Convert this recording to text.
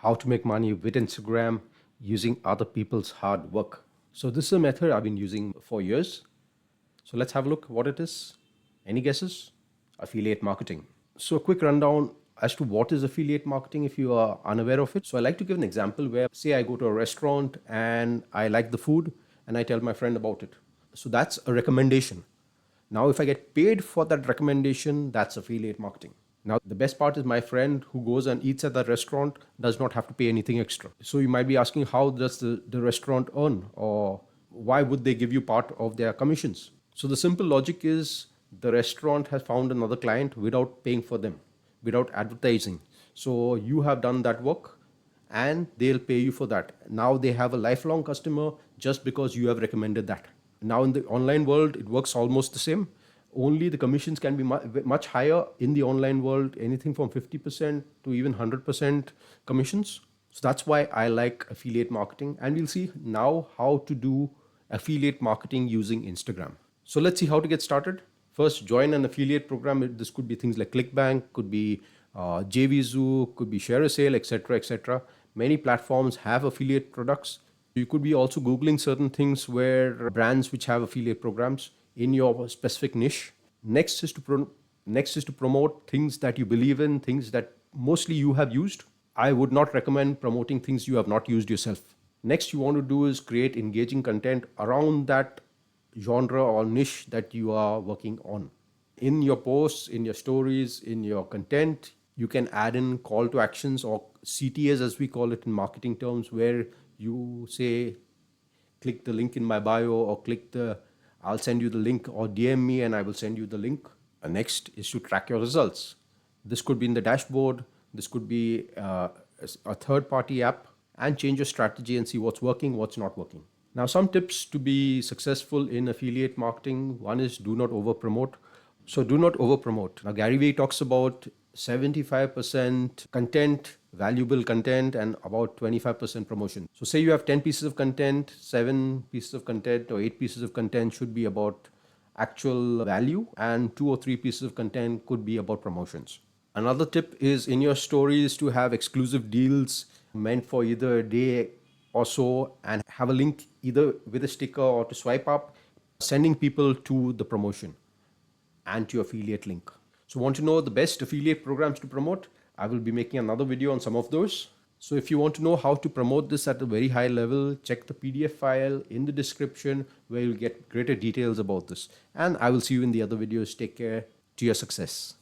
how to make money with Instagram using other people's hard work. So this is a method I've been using for years. So let's have a look what it is. Any guesses? Affiliate marketing. So a quick rundown as to what is affiliate marketing if you are unaware of it. So I like to give an example where, say, I go to a restaurant and I like the food and I tell my friend about it. So that's a recommendation. Now, if I get paid for that recommendation, that's affiliate marketing. Now, the best part is my friend who goes and eats at that restaurant does not have to pay anything extra. So you might be asking, how does the restaurant earn, or why would they give you part of their commissions? So the simple logic is the restaurant has found another client without paying for them, without advertising. So you have done that work and they'll pay you for that. Now they have a lifelong customer just because you have recommended that. Now in the online world, it works almost the same. Only the commissions can be much higher in the online world, anything from 50% to even 100% commissions. So that's why I like affiliate marketing. And we'll see now how to do affiliate marketing using Instagram. So let's see how to get started. First, join an affiliate program. This could be things like ClickBank, could be JVZoo, could be Share a Sale, etc., etc. Many platforms have affiliate products. You could be also Googling certain things where brands which have affiliate programs in your specific niche. Next is to promote things that you believe in, things that mostly you have used. I would not recommend promoting things you have not used yourself. Next, you want to do is create engaging content around that genre or niche that you are working on. In your posts, in your stories, in your content, you can add in call to actions, or CTAs as we call it in marketing terms, where you say, click the link in my bio, or I'll send you the link, or DM me and I will send you the link. Next is to track your results. This could be in the dashboard. This could be a third-party app, and change your strategy and see what's working, what's not working. Now, some tips to be successful in affiliate marketing. One is do not over promote. So do not over promote. Now, Gary Vee talks about 75% content, valuable content, and about 25% promotion. So say you have 10 pieces of content, 7 pieces of content or 8 pieces of content should be about actual value, and 2 or 3 pieces of content could be about promotions. Another tip is in your stories to have exclusive deals meant for either a day or so, and have a link either with a sticker or to swipe up, sending people to the promotion and to your affiliate link. So want to know the best affiliate programs to promote? I will be making another video on some of those. So if you want to know how to promote this at a very high level, check the PDF file in the description where you'll get greater details about this. And I will see you in the other videos. Take care. To your success.